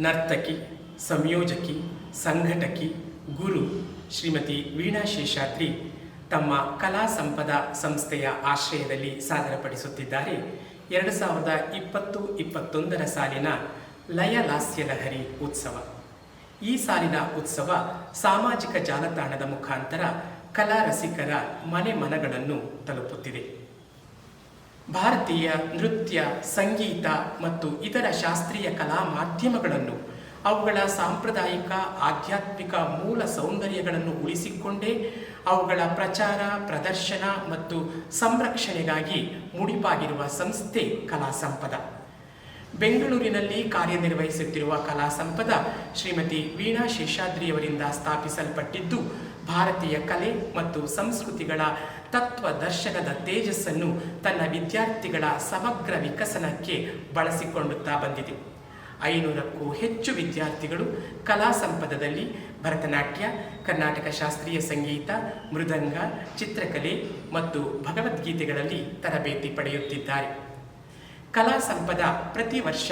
ನರ್ತಕಿ, ಸಂಯೋಜಕಿ, ಸಂಘಟಕಿ, ಗುರು ಶ್ರೀಮತಿ ವೀಣಾ ಶೇಷಾದ್ರಿ ತಮ್ಮ ಕಲಾ ಸಂಪದ ಸಂಸ್ಥೆಯ ಆಶ್ರಯದಲ್ಲಿ ಸಾದರಪಡಿಸುತ್ತಿದ್ದಾರೆ 2020-21 ಸಾಲಿನ ಲಯ ಲಾಸ್ಯ ಲಹರಿ ಉತ್ಸವ. ಈ ಸಾಲಿನ ಉತ್ಸವ ಸಾಮಾಜಿಕ ಜಾಲತಾಣದ ಮುಖಾಂತರ ಕಲಾ ರಸಿಕರ ಮನೆ ಮನಗಳನ್ನು ತಲುಪುತ್ತಿದೆ. ಭಾರತೀಯ ನೃತ್ಯ, ಸಂಗೀತ ಮತ್ತು ಇತರ ಶಾಸ್ತ್ರೀಯ ಕಲಾ ಮಾಧ್ಯಮಗಳನ್ನು ಅವುಗಳ ಸಾಂಪ್ರದಾಯಿಕ ಆಧ್ಯಾತ್ಮಿಕ ಮೂಲ ಸೌಂದರ್ಯಗಳನ್ನು ಉಳಿಸಿಕೊಂಡೇ ಅವುಗಳ ಪ್ರಚಾರ, ಪ್ರದರ್ಶನ ಮತ್ತು ಸಂರಕ್ಷಣೆಗಾಗಿ ಮುಡಿಪಾಗಿರುವ ಸಂಸ್ಥೆ ಕಲಾ ಸಂಪದ. ಬೆಂಗಳೂರಿನಲ್ಲಿ ಕಾರ್ಯನಿರ್ವಹಿಸುತ್ತಿರುವ ಕಲಾ ಸಂಪದ ಶ್ರೀಮತಿ ವೀಣಾ ಶೇಷಾದ್ರಿಯವರಿಂದ ಸ್ಥಾಪಿಸಲ್ಪಟ್ಟಿದ್ದು, ಭಾರತೀಯ ಕಲೆ ಮತ್ತು ಸಂಸ್ಕೃತಿಗಳ ತತ್ವ ದರ್ಶನದ ತೇಜಸ್ಸನ್ನು ತನ್ನ ವಿದ್ಯಾರ್ಥಿಗಳ ಸಮಗ್ರ ವಿಕಸನಕ್ಕೆ ಬಳಸಿಕೊಳ್ಳುತ್ತಾ ಬಂದಿದೆ. 500ಕ್ಕೂ ಹೆಚ್ಚು ವಿದ್ಯಾರ್ಥಿಗಳು ಕಲಾ ಸಂಪದದಲ್ಲಿ ಭರತನಾಟ್ಯ, ಕರ್ನಾಟಕ ಶಾಸ್ತ್ರೀಯ ಸಂಗೀತ, ಮೃದಂಗ, ಚಿತ್ರಕಲೆ ಮತ್ತು ಭಗವದ್ಗೀತೆಗಳಲ್ಲಿ ತರಬೇತಿ ಪಡೆಯುತ್ತಿದ್ದಾರೆ. ಕಲಾ ಸಂಪದ ಪ್ರತಿ ವರ್ಷ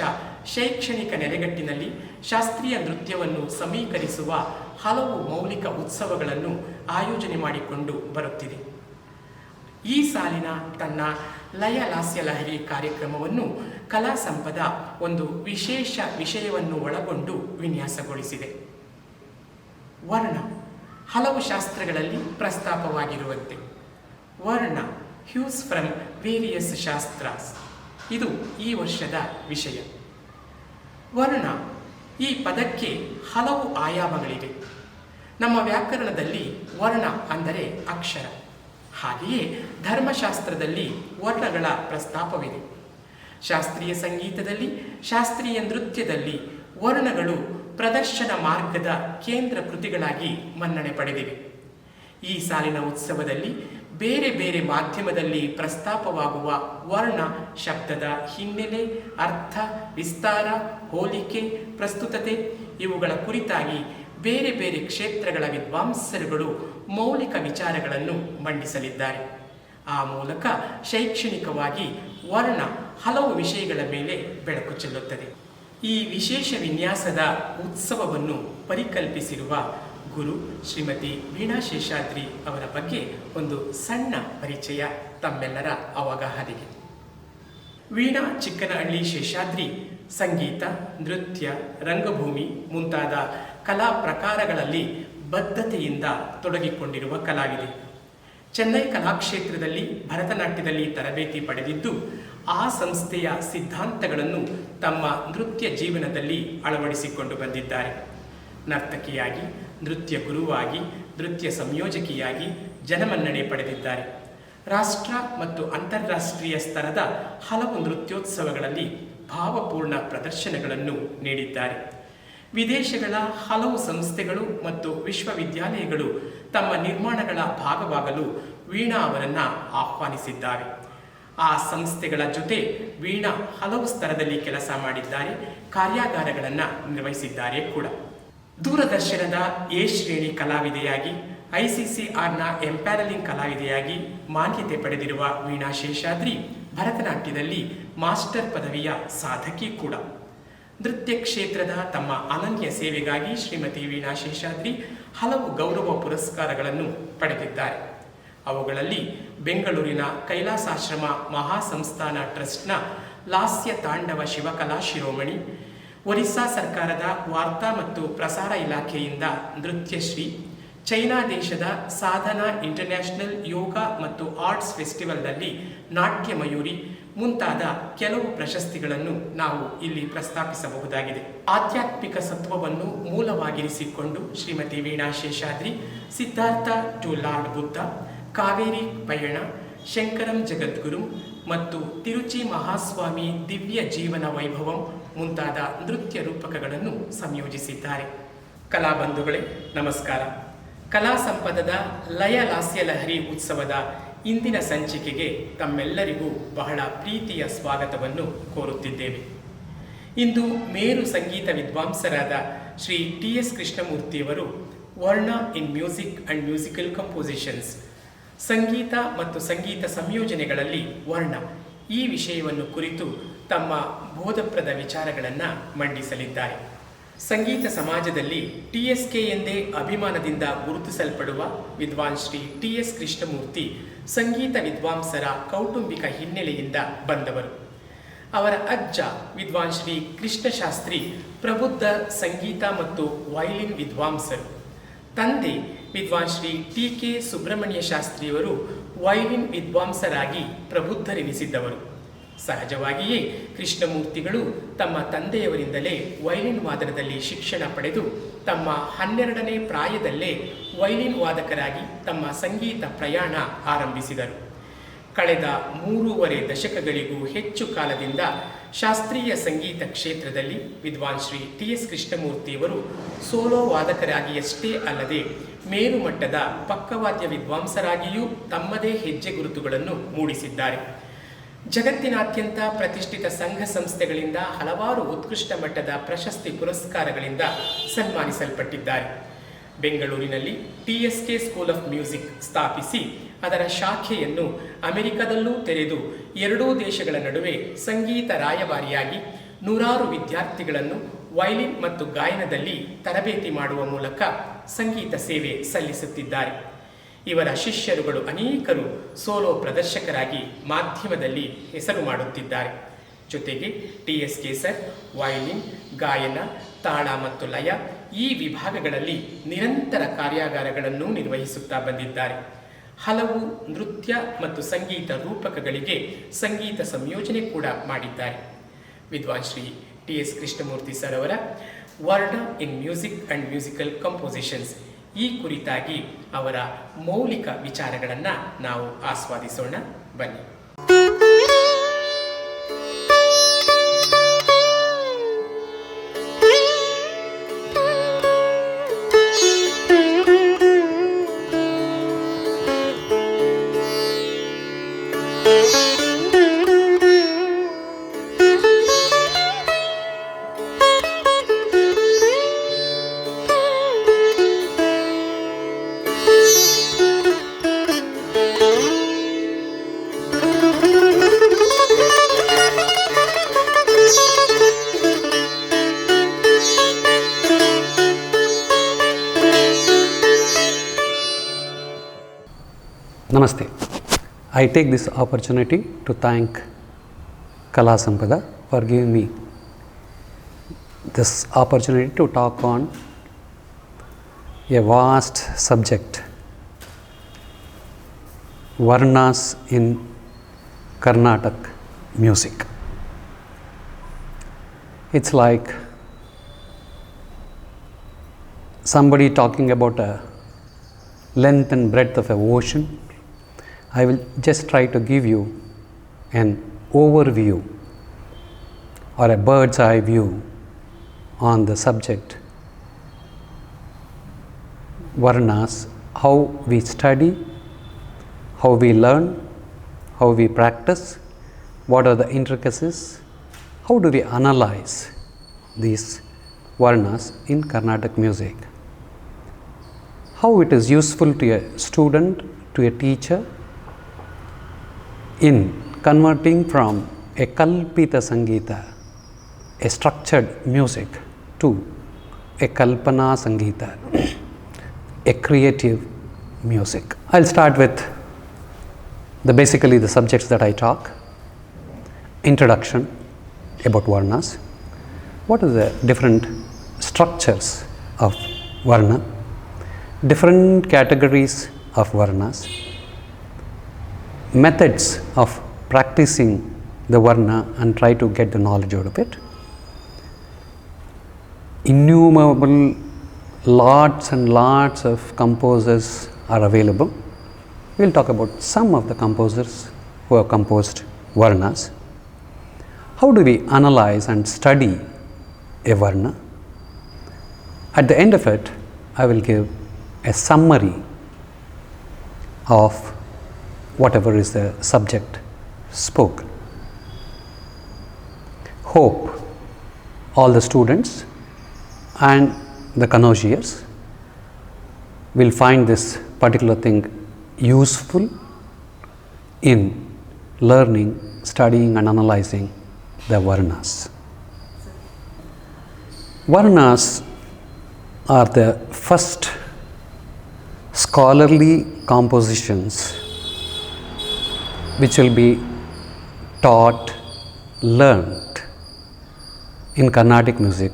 ಶೈಕ್ಷಣಿಕ ನೆಲೆಗಟ್ಟಿನಲ್ಲಿ ಶಾಸ್ತ್ರೀಯ ನೃತ್ಯವನ್ನು ಸಮೀಕರಿಸುವ ಹಲವು ಮೌಲಿಕ ಉತ್ಸವಗಳನ್ನು ಆಯೋಜನೆ ಮಾಡಿಕೊಂಡು ಬರುತ್ತಿದೆ. ಈ ಸಾಲಿನ ತನ್ನ ಲಯ ಲಾಸ್ಯ ಲಹರಿ ಕಾರ್ಯಕ್ರಮವನ್ನು ಕಲಾ ಸಂಪದ ಒಂದು ವಿಶೇಷ ವಿಷಯವನ್ನು ಒಳಗೊಂಡು ವಿನ್ಯಾಸಗೊಳಿಸಿದೆ. ವರ್ಣ ಹಲವು ಶಾಸ್ತ್ರಗಳಲ್ಲಿ ಪ್ರಸ್ತಾಪವಾಗಿರುವಂತೆ ವರ್ಣ, ಹ್ಯೂಸ್ ಫ್ರಮ್ ವೇರಿಯಸ್ ಶಾಸ್ತ್ರಾಸ್, ಇದು ಈ ವರ್ಷದ ವಿಷಯ. ವರ್ಣ ಈ ಪದಕ್ಕೆ ಹಲವು ಆಯಾಮಗಳಿವೆ. ನಮ್ಮ ವ್ಯಾಕರಣದಲ್ಲಿ ವರ್ಣ ಅಂದರೆ ಅಕ್ಷರ. ಹಾಗೆಯೇ ಧರ್ಮಶಾಸ್ತ್ರದಲ್ಲಿ ವರ್ಣಗಳ ಪ್ರಸ್ತಾಪವಿದೆ. ಶಾಸ್ತ್ರೀಯ ಸಂಗೀತದಲ್ಲಿ, ಶಾಸ್ತ್ರೀಯ ನೃತ್ಯದಲ್ಲಿ ವರ್ಣಗಳು ಪ್ರದರ್ಶನ ಮಾರ್ಗದ ಕೇಂದ್ರ ಕೃತಿಗಳಾಗಿ ಮನ್ನಣೆ ಪಡೆದಿವೆ. ಈ ಸಾಲಿನ ಉತ್ಸವದಲ್ಲಿ ಬೇರೆ ಬೇರೆ ಮಾಧ್ಯಮದಲ್ಲಿ ಪ್ರಸ್ತಾಪವಾಗುವ ವರ್ಣ ಶಬ್ದದ ಹಿನ್ನೆಲೆ, ಅರ್ಥ, ವಿಸ್ತಾರ, ಹೋಲಿಕೆ, ಪ್ರಸ್ತುತತೆ ಇವುಗಳ ಕುರಿತಾಗಿ ಬೇರೆ ಬೇರೆ ಕ್ಷೇತ್ರಗಳ ವಿದ್ವಾಂಸರುಗಳು ಮೌಲಿಕ ವಿಚಾರಗಳನ್ನು ಮಂಡಿಸಲಿದ್ದಾರೆ. ಆ ಮೂಲಕ ಶೈಕ್ಷಣಿಕವಾಗಿ ವರ್ಣ ಹಲವು ವಿಷಯಗಳ ಮೇಲೆ ಬೆಳಕು ಚೆಲ್ಲುತ್ತದೆ. ಈ ವಿಶೇಷ ವಿನ್ಯಾಸದ ಉತ್ಸವವನ್ನು ಪರಿಕಲ್ಪಿಸಿರುವ ಗುರು ಶ್ರೀಮತಿ ವೀಣಾ ಶೇಷಾದ್ರಿ ಅವರ ಬಗ್ಗೆ ಒಂದು ಸಣ್ಣ ಪರಿಚಯ ತಮ್ಮೆಲ್ಲರ ಅವಗಾಹನೆಗೆ. ವೀಣಾ ಚಿಕ್ಕನಹಳ್ಳಿ ಶೇಷಾದ್ರಿ ಸಂಗೀತ, ನೃತ್ಯ, ರಂಗಭೂಮಿ ಮುಂತಾದ ಕಲಾ ಪ್ರಕಾರಗಳಲ್ಲಿ ಬದ್ಧತೆಯಿಂದ ತೊಡಗಿಕೊಂಡಿರುವ ಕಲಾವಿದೆ. ಚೆನ್ನೈ ಕಲಾಕ್ಷೇತ್ರದಲ್ಲಿ ಭರತನಾಟ್ಯದಲ್ಲಿ ತರಬೇತಿ ಪಡೆದಿದ್ದು, ಆ ಸಂಸ್ಥೆಯ ಸಿದ್ಧಾಂತಗಳನ್ನು ತಮ್ಮ ನೃತ್ಯ ಜೀವನದಲ್ಲಿ ಅಳವಡಿಸಿಕೊಂಡು ಬಂದಿದ್ದಾರೆ. ನರ್ತಕಿಯಾಗಿ, ನೃತ್ಯ ಗುರುವಾಗಿ, ನೃತ್ಯ ಸಂಯೋಜಕಿಯಾಗಿ ಜನಮನ್ನಣೆ ಪಡೆದಿದ್ದಾರೆ. ರಾಷ್ಟ್ರ ಮತ್ತು ಅಂತಾರಾಷ್ಟ್ರೀಯ ಸ್ತರದ ಹಲವು ನೃತ್ಯೋತ್ಸವಗಳಲ್ಲಿ ಭಾವಪೂರ್ಣ ಪ್ರದರ್ಶನಗಳನ್ನು ನೀಡಿದ್ದಾರೆ. ವಿದೇಶಗಳ ಹಲವು ಸಂಸ್ಥೆಗಳು ಮತ್ತು ವಿಶ್ವವಿದ್ಯಾಲಯಗಳು ತಮ್ಮ ನಿರ್ಮಾಣಗಳ ಭಾಗವಾಗಲು ವೀಣಾ ಅವರನ್ನು ಆಹ್ವಾನಿಸಿದ್ದಾರೆ. ಆ ಸಂಸ್ಥೆಗಳ ಜೊತೆ ವೀಣಾ ಹಲವು ಸ್ತರದಲ್ಲಿ ಕೆಲಸ ಮಾಡಿದ್ದಾರೆ, ಕಾರ್ಯಾಗಾರಗಳನ್ನು ನಿರ್ವಹಿಸಿದ್ದಾರೆ ಕೂಡ. ದೂರದರ್ಶನದ ಎ ಶ್ರೇಣಿ ಕಲಾವಿದೆಯಾಗಿ, ICCRನ ಎಂಪ್ಯಾನಲಿಂಗ್ ಕಲಾವಿದೆಯಾಗಿ ಮಾನ್ಯತೆ ಪಡೆದಿರುವ ವೀಣಾ ಶೇಷಾದ್ರಿ ಭರತನಾಟ್ಯದಲ್ಲಿ ಮಾಸ್ಟರ್ ಪದವಿಯ ಸಾಧಕಿ ಕೂಡ. ನೃತ್ಯ ಕ್ಷೇತ್ರದ ತಮ್ಮ ಅನನ್ಯ ಸೇವೆಗಾಗಿ ಶ್ರೀಮತಿ ವೀಣಾ ಶೇಷಾದ್ರಿ ಹಲವು ಗೌರವ ಪುರಸ್ಕಾರಗಳನ್ನು ಪಡೆದಿದ್ದಾರೆ. ಅವುಗಳಲ್ಲಿ ಬೆಂಗಳೂರಿನ ಕೈಲಾಸಾಶ್ರಮ ಮಹಾಸಂಸ್ಥಾನ ಟ್ರಸ್ಟ್ನ ಲಾಸ್ಯ ತಾಂಡವ ಶಿವಕಲಾ ಶಿರೋಮಣಿ, ಒರಿಸ್ಸಾ ಸರ್ಕಾರದ ವಾರ್ತಾ ಮತ್ತು ಪ್ರಸಾರ ಇಲಾಖೆಯಿಂದ ನೃತ್ಯಶ್ರೀ, ಚೈನಾ ದೇಶದ ಸಾಧನಾ ಇಂಟರ್ನ್ಯಾಷನಲ್ ಯೋಗ ಮತ್ತು ಆರ್ಟ್ಸ್ ಫೆಸ್ಟಿವಲ್ನಲ್ಲಿ ನಾಟ್ಯ ಮಯೂರಿ ಮುಂತಾದ ಕೆಲವು ಪ್ರಶಸ್ತಿಗಳನ್ನು ನಾವು ಇಲ್ಲಿ ಪ್ರಸ್ತಾಪಿಸಬಹುದಾಗಿದೆ. ಆಧ್ಯಾತ್ಮಿಕ ಸತ್ವವನ್ನು ಮೂಲವಾಗಿರಿಸಿಕೊಂಡು ಶ್ರೀಮತಿ ವೀಣಾ ಶೇಷಾದ್ರಿ ಸಿದ್ಧಾರ್ಥ ಟು ಲಾರ್ಡ್ ಬುದ್ಧ, ಕಾವೇರಿ ಪಯಣ, ಶಂಕರಂ ಜಗದ್ಗುರು ಮತ್ತು ತಿರುಚಿ ಮಹಾಸ್ವಾಮಿ ದಿವ್ಯ ಜೀವನ ವೈಭವಂ ಮುಂತಾದ ನೃತ್ಯ ರೂಪಕಗಳನ್ನು ಸಂಯೋಜಿಸಿದ್ದಾರೆ. ಕಲಾಬಂಧುಗಳೇ ನಮಸ್ಕಾರ. ಕಲಾ ಸಂಪದದ ಲಯ ಲಾಸ್ಯ ಲಹರಿ ಉತ್ಸವದ ಇಂದಿನ ಸಂಚಿಕೆಗೆ ತಮ್ಮೆಲ್ಲರಿಗೂ ಬಹಳ ಪ್ರೀತಿಯ ಸ್ವಾಗತವನ್ನು ಕೋರುತ್ತಿದ್ದೇವೆ. ಇಂದು ಮೇರು ಸಂಗೀತ ವಿದ್ವಾಂಸರಾದ ಶ್ರೀ TS ಕೃಷ್ಣಮೂರ್ತಿಯವರು Varna in music and musical compositions, ಸಂಗೀತ ಮತ್ತು ಸಂಗೀತ ಸಂಯೋಜನೆಗಳಲ್ಲಿ ವರ್ಣ ಈ ವಿಷಯವನ್ನು ಕುರಿತು ತಮ್ಮ ಬೋಧಪ್ರದ ವಿಚಾರಗಳನ್ನು ಮಂಡಿಸಲಿದ್ದಾರೆ. ಸಂಗೀತ ಸಮಾಜದಲ್ಲಿ ಟಿ.ಎಸ್.ಕೆ ಎಂದೇ ಅಭಿಮಾನದಿಂದ ಗುರುತಿಸಲ್ಪಡುವ ವಿದ್ವಾನ್ ಶ್ರೀ ಟಿ.ಎಸ್. ಕೃಷ್ಣಮೂರ್ತಿ ಸಂಗೀತ ವಿದ್ವಾಂಸರ ಕೌಟುಂಬಿಕ ಹಿನ್ನೆಲೆಯಿಂದ ಬಂದವರು. ಅವರ ಅಜ್ಜ ವಿದ್ವಾನ್ ಶ್ರೀ ಕೃಷ್ಣಶಾಸ್ತ್ರಿ ಪ್ರಬುದ್ಧ ಸಂಗೀತ ಮತ್ತು ವಯಲಿನ್ ವಿದ್ವಾಂಸರು. ತಂದೆ ವಿದ್ವಾನ್ ಶ್ರೀ ಟಿ.ಕೆ. ಸುಬ್ರಹ್ಮಣ್ಯ ಶಾಸ್ತ್ರಿಯವರು ವಯಲಿನ್ ವಿದ್ವಾಂಸರಾಗಿ ಪ್ರಬುದ್ಧರೆನಿಸಿದ್ದವರು. ಸಹಜವಾಗಿಯೇ ಕೃಷ್ಣಮೂರ್ತಿಗಳು ತಮ್ಮ ತಂದೆಯವರಿಂದಲೇ ವಯಲಿನ್ ವಾದನದಲ್ಲಿ ಶಿಕ್ಷಣ ಪಡೆದು ತಮ್ಮ 12ನೇ ಪ್ರಾಯದಲ್ಲೇ ವಯಲಿನ್ ವಾದಕರಾಗಿ ತಮ್ಮ ಸಂಗೀತ ಪ್ರಯಾಣ ಆರಂಭಿಸಿದರು. ಕಳೆದ 3.5 ದಶಕಗಳಿಗೂ ಹೆಚ್ಚು ಕಾಲದಿಂದ ಶಾಸ್ತ್ರೀಯ ಸಂಗೀತ ಕ್ಷೇತ್ರದಲ್ಲಿ ವಿದ್ವಾನ್ ಶ್ರೀ ಟಿ.ಎಸ್. ಕೃಷ್ಣಮೂರ್ತಿಯವರು ಸೋಲೋ ವಾದಕರಾಗಿಯಷ್ಟೇ ಅಲ್ಲದೆ ಮೇರುಮಟ್ಟದ ಪಕ್ಕವಾದ್ಯ ವಿದ್ವಾಂಸರಾಗಿಯೂ ತಮ್ಮದೇ ಹೆಜ್ಜೆ ಗುರುತುಗಳನ್ನು ಮೂಡಿಸಿದ್ದಾರೆ. ಜಗತ್ತಿನಾದ್ಯಂತ ಪ್ರತಿಷ್ಠಿತ ಸಂಘ ಸಂಸ್ಥೆಗಳಿಂದ ಹಲವಾರು ಉತ್ಕೃಷ್ಟ ಮಟ್ಟದ ಪ್ರಶಸ್ತಿ ಪುರಸ್ಕಾರಗಳಿಂದ ಸನ್ಮಾನಿಸಲ್ಪಟ್ಟಿದ್ದಾರೆ. ಬೆಂಗಳೂರಿನಲ್ಲಿ ಟಿ.ಎಸ್.ಕೆ. ಸ್ಕೂಲ್ ಆಫ್ ಮ್ಯೂಸಿಕ್ ಸ್ಥಾಪಿಸಿ ಅದರ ಶಾಖೆಯನ್ನು ಅಮೆರಿಕದಲ್ಲೂ ತೆರೆದು ಎರಡೂ ದೇಶಗಳ ನಡುವೆ ಸಂಗೀತ ರಾಯಭಾರಿಯಾಗಿ ನೂರಾರು ವಿದ್ಯಾರ್ಥಿಗಳನ್ನು ವಯಲಿನ್ ಮತ್ತು ಗಾಯನದಲ್ಲಿ ತರಬೇತಿ ಮಾಡುವ ಮೂಲಕ ಸಂಗೀತ ಸೇವೆ ಸಲ್ಲಿಸುತ್ತಿದ್ದಾರೆ. ಇವರ ಶಿಷ್ಯರುಗಳು ಅನೇಕರು ಸೋಲೋ ಪ್ರದರ್ಶಕರಾಗಿ ಮಾಧ್ಯಮದಲ್ಲಿ ಹೆಸರು ಮಾಡುತ್ತಿದ್ದಾರೆ. ಜೊತೆಗೆ ಟಿ.ಎಸ್.ಕೆ. ಸರ್ ವಯಲಿನ್, ಗಾಯನ, ತಾಳ ಮತ್ತು ಲಯ ಈ ವಿಭಾಗಗಳಲ್ಲಿ ನಿರಂತರ ಕಾರ್ಯಾಗಾರಗಳನ್ನು ನಿರ್ವಹಿಸುತ್ತಾ ಬಂದಿದ್ದಾರೆ. ಹಲವು ನೃತ್ಯ ಮತ್ತು ಸಂಗೀತ ರೂಪಕಗಳಿಗೆ ಸಂಗೀತ ಸಂಯೋಜನೆ ಕೂಡ ಮಾಡಿದ್ದಾರೆ. ವಿದ್ವಾನ್ ಶ್ರೀ ಟಿ.ಎಸ್. ಕೃಷ್ಣಮೂರ್ತಿ ಸರ್ ಅವರ ವರ್ಣ in music and musical compositions ಈ ಕುರಿತಾಗಿ ಅವರ ಮೌಲಿಕ ವಿಚಾರಗಳನ್ನು ನಾವು ಆಸ್ವಾದಿಸೋಣ. ಬನ್ನಿ. Namaste. I take this opportunity to thank Kala Sampada for giving me this opportunity to talk on a vast subject, Varnas in Carnatic music. It's like somebody talking about a length and breadth of an ocean. I will just try to give you an overview or a bird's eye view on the subject Varnas, how we study, how we learn, how we practice, what are the intricacies, how do we analyze these Varnas in Carnatic music, how it is useful to a student, to a teacher in converting from a Kalpita Sangeeta, a structured music, to a Kalpana Sangeeta, a creative music. I'll start with basically the subjects that I talk. Introduction about Varnas. What are the different structures of Varna? Different categories of Varnas. Methods of practicing the Varna and try to get the knowledge out of it. Innumerable lots and lots of composers are available. We'll talk about some of the composers who have composed Varnas. How do we analyze and study a Varna? At the end of it, I will give a summary of whatever is the subject spoken. Hope all the students and the connoisseurs will find this particular thing useful in learning, studying and analyzing the Varnas. Varnas are the first scholarly compositions which will be taught, learnt in Carnatic music,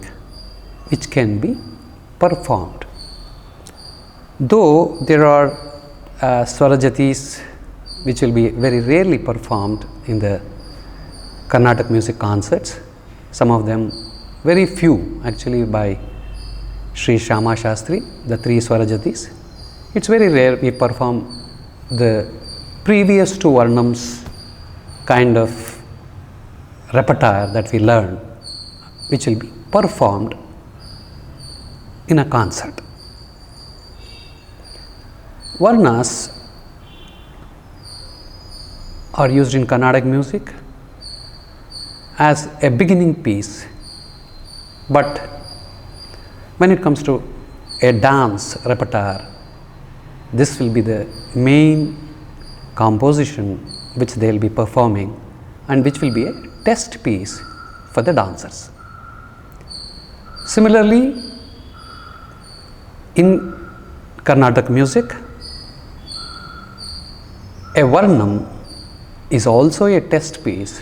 which can be performed. Though there are Swarajatis which will be very rarely performed in the Carnatic music concerts, some of them very few actually by Sri Shama Shastri, the three Swarajatis. It's very rare we perform the previous two Varnams kind of repertoire that we learn, which will be performed in a concert. Varnas are used in Carnatic music as a beginning piece, but when it comes to a dance repertoire, this will be the main composition which they will be performing and which will be a test piece for the dancers. Similarly, in Carnatic music, a Varnam is also a test piece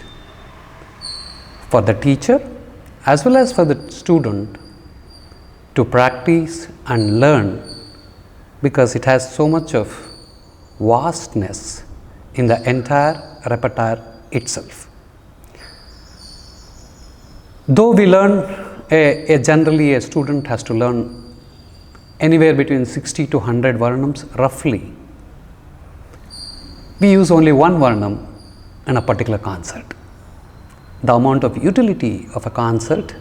for the teacher as well as for the student to practice and learn, because it has so much of vastness in the entire repertoire itself. Though we learn, generally a student has to learn anywhere between 60 to 100 Varnams roughly, we use only one Varnam in a particular concert. The amount of utility of a concert,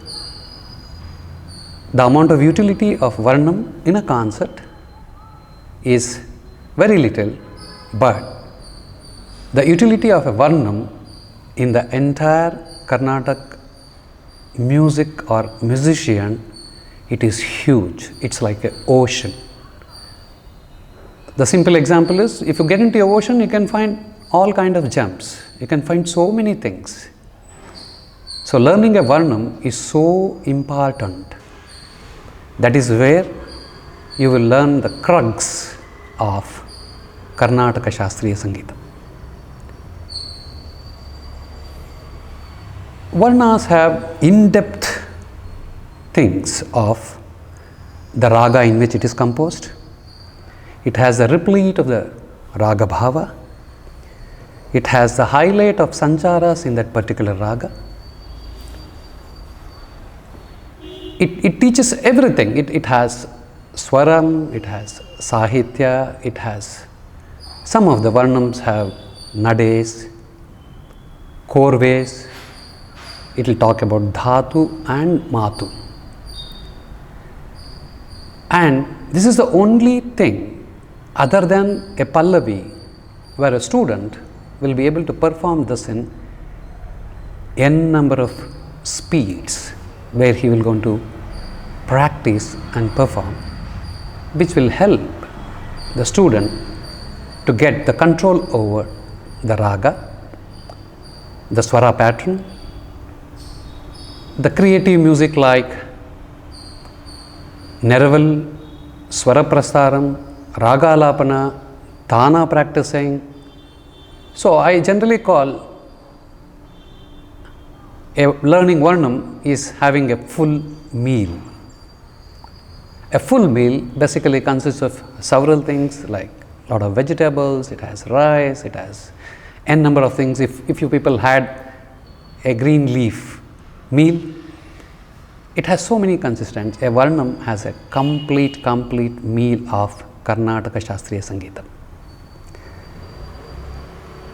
the amount of utility of Varnam in a concert is very little, but the utility of a Varnam in the entire Carnatic music or musician, it is huge. It's like an ocean. The simple example is, if you get into the ocean, you can find all kind of gems. You can find so many things. So learning a Varnam is so important. That is where you will learn the crux of Karnataka Shastriya Sangeeta. Varnas have in-depth things of the raga in which it is composed. It has a replete of the raga bhava. It has the highlight of sancharas in that particular raga. It teaches everything. It has swaram, it has sahitya, it has, some of the Varnams have nades, korves. It will talk about dhatu and matu. And this is the only thing other than a pallavi where a student will be able to perform this in n number of speeds, where he will going to practice and perform, which will help the student to get the control over the raga, the swara pattern, the creative music like Neraval, Swara Prastaram, Raga Alapana, Thana practicing. So I generally call a learning Varnam is having a full meal. A full meal basically consists of several things like a lot of vegetables, it has rice, it has n number of things. If you people had a green leaf meal, it has so many consistents. A Varnam has a complete meal of Karnataka Shastriya Sangeeta.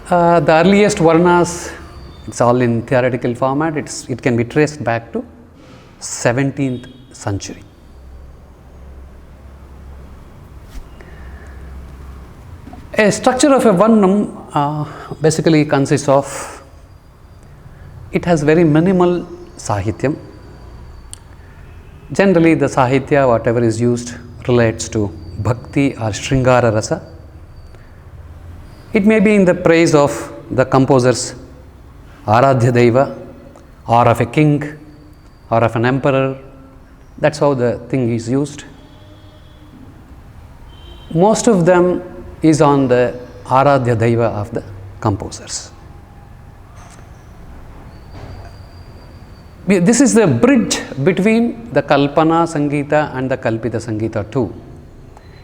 The earliest Varnas, it's all in theoretical format, it can be traced back to 17th century. A structure of a Varnam basically consists of, it has very minimal sahityam. Generally the sahitya, whatever is used, relates to bhakti or shringara rasa. It may be in the praise of the composer's Aradhya Deva, or of a king, or of an emperor, That's how the thing is used. Most of them is on the Aradhya Daiva of the composers. This is the bridge between the Kalpana Sangeeta and the Kalpita Sangeeta too.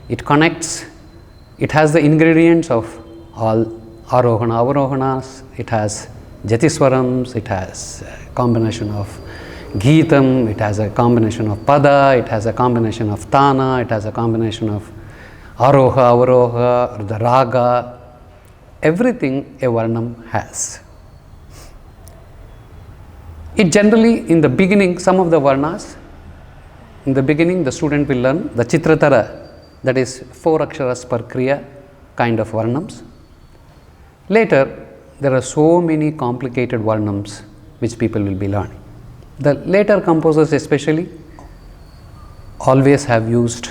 It connects, it has the ingredients of all Arohana, Avarohanas, it has Jatiswarams, it has a combination of Geetam, it has a combination of Pada, it has a combination of Tana, it has a combination of Aroha, Avaroha, or the Raga, everything a Varnam has. It generally, in the beginning, some of the Varnas, in the beginning the student will learn the Chitratara, that is 4 Aksharas per Kriya kind of Varnams. Later, there are so many complicated Varnams which people will be learning. The later composers especially always have used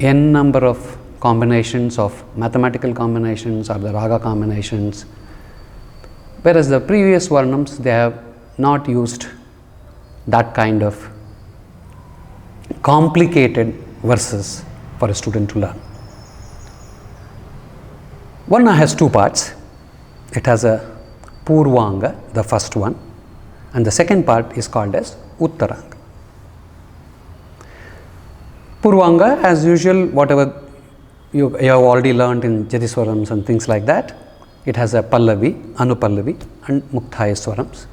n number of combinations of mathematical combinations or the raga combinations, whereas the previous Varnams, they have not used that kind of complicated verses for a student to learn. Varna has 2 parts. It has a Purvanga, the first one, and the second part is called as Uttaranga. Purvanga, as usual, whatever you have already learned in Jatiswarams and things like that, it has a Pallavi, Anupallavi and Muktaya Swarams.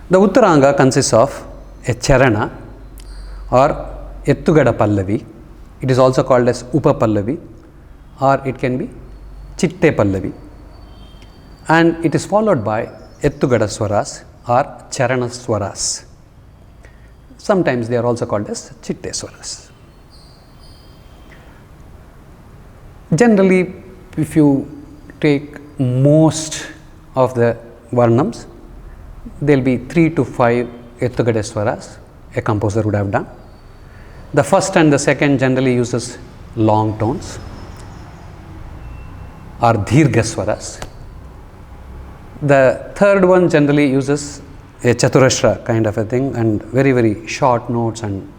The Uttaranga consists of a Charana or Ettugada Pallavi. It is also called as Upapallavi, or it can be Chitte Pallavi, and it is followed by Ettugada Swaras or Charana Swaras. Sometimes they are also called as Chitte Swaras. Generally, if you take most of the Varnams, there will be 3 to 5 Ettugada Swaras a composer would have done. The first and the second generally uses long tones or Dhirga Swaras. The third one generally uses a Chaturashra kind of a thing and very, very short notes, and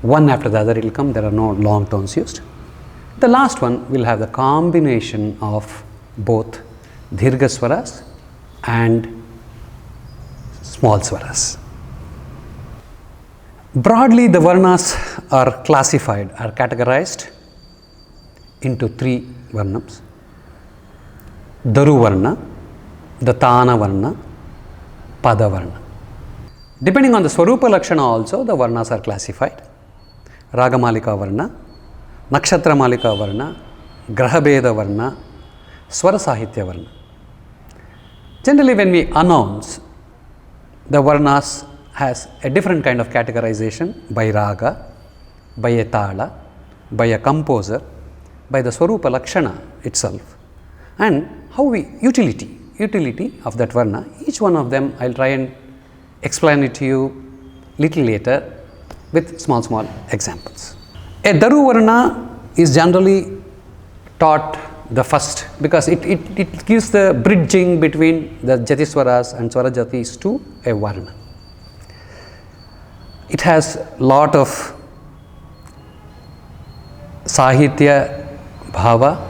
one after the other it will come. There are no long tones used. The last one will have the combination of both Dhirga Swaras and small Swaras. Broadly, the Varnas are classified, are categorized into 3 Varnams: Daru Varna, the Tana Varna, Pada Varna. Depending on the Swarupa Lakshana also, the Varnas are classified: Ragamalika Varna, Nakshatra Malika Varna, Grahabeda Varna, Swara Sahitya Varna. Generally, when we announce, the Varnas has a different kind of categorization by Raga, by a Tala, by a composer, by the Swarupa Lakshana itself, and how we utility of that Varna. Each one of them I will try and explain it to you little later with small examples. A Daru Varna is generally taught the first because it gives the bridging between the Jatiswaras and Swarajatis to a Varna. It has lot of Sahitya, Bhava,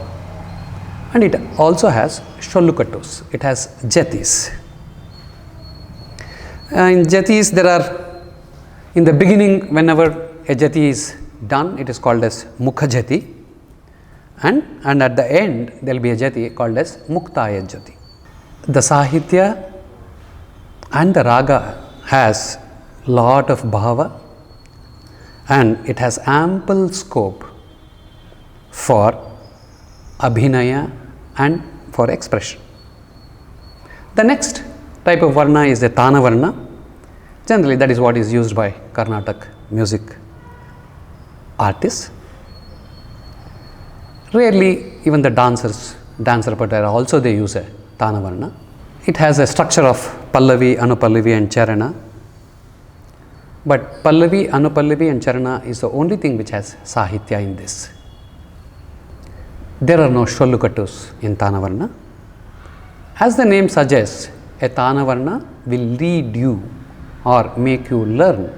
and it also has Shollukatus. It has Jatis. In Jatis, there are, in the beginning, whenever a Jati is done, it is called as Mukha Jati, and at the end there will be a Jati called as Muktaya Jati. The Sahitya and the Raga has lot of Bhava, and it has ample scope for Abhinaya and for expression. The next type of Varna is the Tana Varna. Generally, that is what is used by Carnatic music artists. Rarely, even the dance repertoire also they use a Tana Varna. It has a structure of Pallavi, Anupallavi and Charana. But Pallavi, Anupallavi and Charana is the only thing which has Sahitya in this. There are no Shollukatus in Tana Varna. As the name suggests, a Tana Varna will lead you or make you learn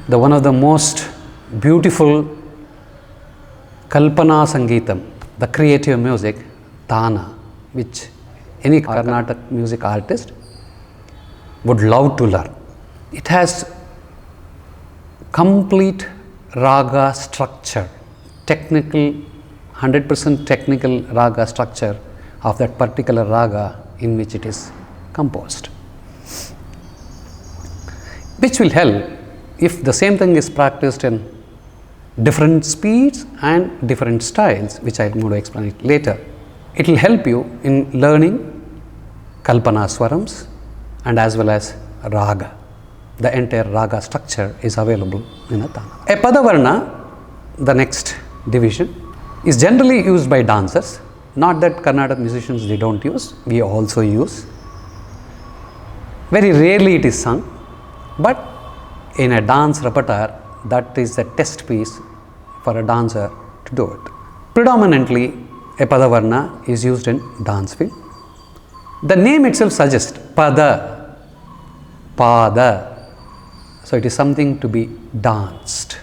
the one of the most beautiful Kalpana Sangeetam, the creative music, Tana, which any Carnatic music artist would love to learn. It has complete raga structure, technical, 100% technical raga structure of that particular raga in which it is composed, which will help if the same thing is practiced in different speeds and different styles, which I am going to explain it later. It will help you in learning Kalpana Swarams and as well as Raga. The entire Raga structure is available in a Tana. A Padavarna, the next division, is generally used by dancers. Not that Carnatic musicians they don't use, we also use. Very rarely it is sung, but in a dance repertoire, that is a test piece for a dancer to do it. Predominantly, a Padavarna is used in dance field. The name itself suggests Pada, Pada. So it is something to be danced.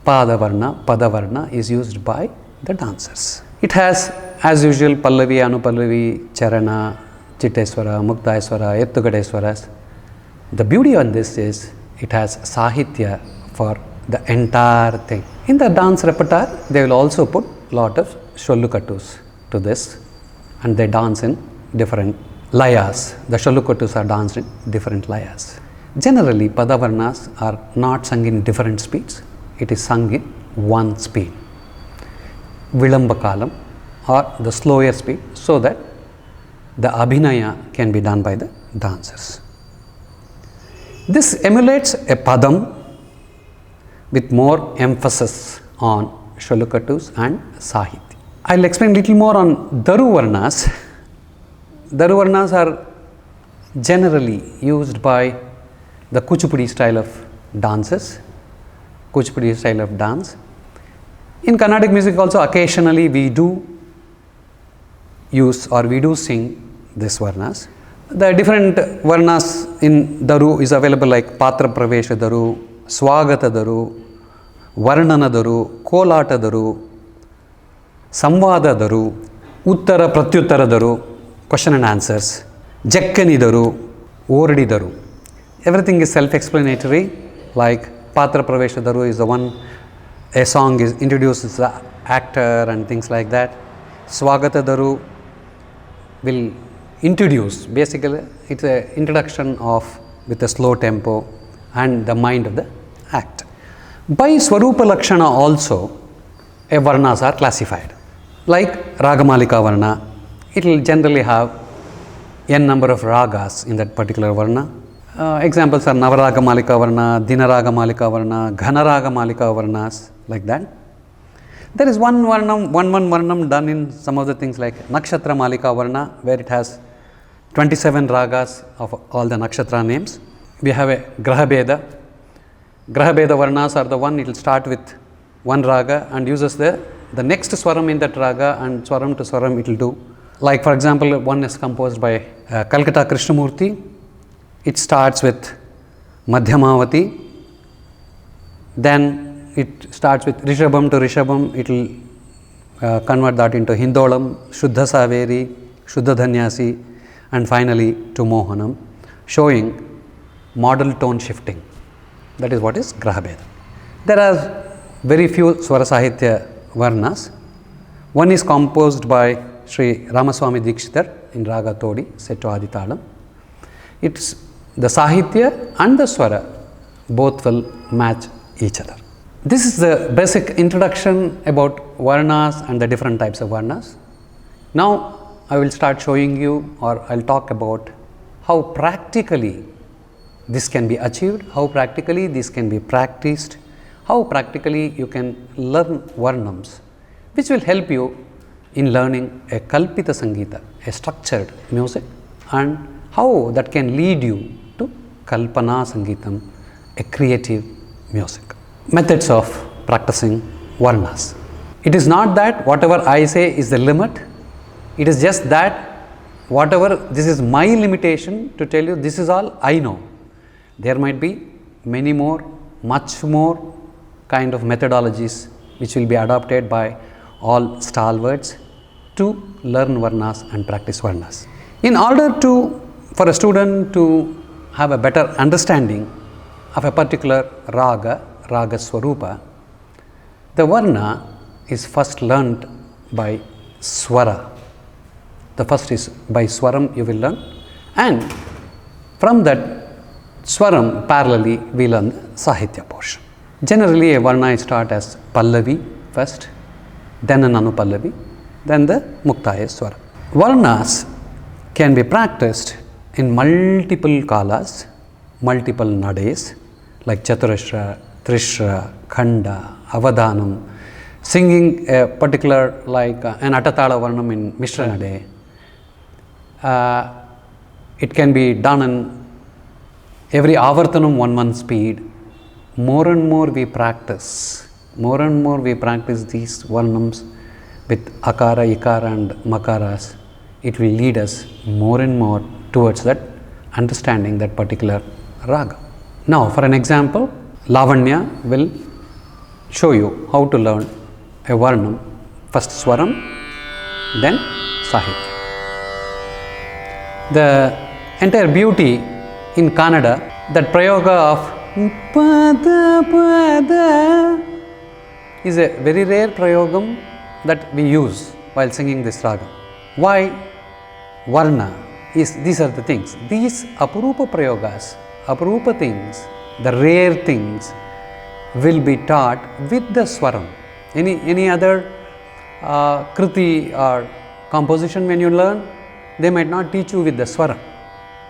Padavarna is used by the dancers. It has, as usual, Pallavi, Anupallavi, Charana, Chitteswara, Muktaeswara, Ettugadeswaras. The beauty on this is it has Sahitya for the entire thing. In the dance repertoire, they will also put lot of Shollukatus to this, and they dance in different layas. The Shollukatus are danced in different layas. Generally, Padavarnas are not sung in different speeds. It is sung in one speed, Vilambakalam, or the slower speed, so that the Abhinaya can be done by the dancers. This emulates a Padam with more emphasis on Shollukatus and Sahitya. I will explain little more on Daruvarnas. Daruvarnas are generally used by the Kuchipudi style of dances, Kuchipudi style of dance. In Carnatic music also occasionally we do use or we do sing this Varnas. The different Varnas in Daru is available like Patra Pravesha Daru, Swagata Daru, Varnana Daru, Kolata Daru, Samvada Daru, Uttara Pratyuttara Daru, question and answers, Jakkani Daru, Ordi Daru. Everything is self-explanatory, like Patra Pravesha Daru is the one a song is introduces the actor and things like that. Swagata Daru will introduce, basically it's an introduction of with a slow tempo and the mind of the act. By Swarupa Lakshana also a Varnas are classified. Like Ragamalika Varna, it will generally have n number of ragas in that particular Varna. Examples are Navaraga Malika Varna, Dinaraga Malika Varna, Ghanaraga Malika Varnas, like that. There is one Varnam done in some of the things like Nakshatra Malika Varna, where it has 27 ragas of all the nakshatra names. We have a Grahabeda. Grahabeda Varnas are the one, it will start with one raga and uses the next swaram in that raga, and swaram to swaram it will do. Like for example, one is composed by Calcutta Krishnamurti. It starts with Madhyamavati, then it starts with Rishabham to Rishabham, it will convert that into Hindolam, Shuddha Saveri, Shuddha Dhanyasi, and finally to Mohanam, showing modal tone shifting. That is what is Grahabeda. There are very few Swara Sahitya Varnas. One is composed by Sri Ramaswamy Dikshitar in Raga Todi, set to Aditalam. It's the Sahitya and the Swara both will match each other. This is the basic introduction about Varnas and the different types of Varnas. Now I will start showing you, or I will talk about how practically this can be achieved, how practically this can be practiced, how practically you can learn Varnams, which will help you in learning a Kalpita Sangeeta, a structured music, and how that can lead you to Kalpana Sangeetam, a creative music. Methods of practicing Varnas. It is not that whatever I say is the limit, it is just that whatever, this is my limitation to tell you, this is all I know. There might be many more, much more kind of methodologies which will be adopted by all stalwarts to learn Varnas and practice Varnas. In order for a student to have a better understanding of a particular Raga Swarupa, the Varna is first learnt by Swara. The first is by Swaram you will learn, and from that Swaram parallelly we learn the Sahitya portion. Generally a Varna is taught as Pallavi first, then an Anupallavi, then the Muktaya Swara. Varnas can be practiced in multiple kalas, multiple nades like Chaturashra, Trishra, Khanda, Avadhanam, singing a particular like an Atatala Varnam in Mishra Nade. It can be done in every Avartanam 1/1 speed. More and more we practice these Varnams with Akara, Ikara and Makaras. It will lead us more and more towards that understanding that particular Raga. Now for an example, Lavanya will show you how to learn a Varnam, first Swaram, then Sahitya. The entire beauty in Kannada, that prayoga of Pada Pada is a very rare prayogam that we use while singing this raga. Why? Varna is, these are the things. These Apurupa prayogas, Apurupa things, the rare things will be taught with the Swaram. Any other Kriti or composition when you learn, they might not teach you with the Swaram.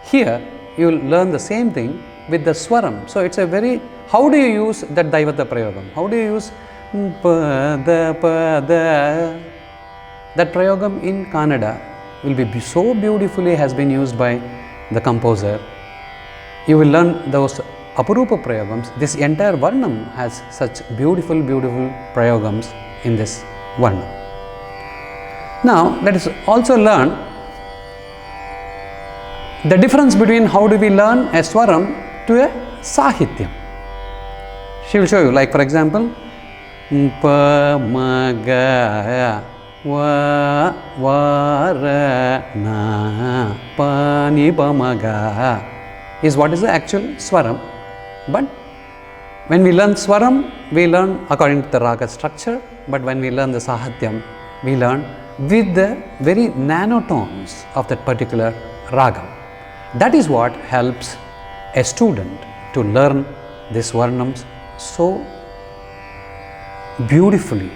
Here you will learn the same thing with the Swaram. So it's a very, how do you use that Daivata Prayogam? How do you use Pada Pada? That Prayogam in Kannada will be so beautifully has been used by the composer. You will learn those Apurupa Prayogams. This entire Varnam has such beautiful Prayogams in this Varnam. Now let us also learn the difference between how do we learn a Swaram to a Sahityam. She will show you, like for example, Pa Ma Ga Va Va Ra Na Pa Ni Pa Ma Ga is what is the actual Swaram. But when we learn Swaram, we learn according to the Raga structure, but when we learn the Sahityam, we learn with the very nanotones of that particular Raga. That is what helps a student to learn these Varnams so beautifully,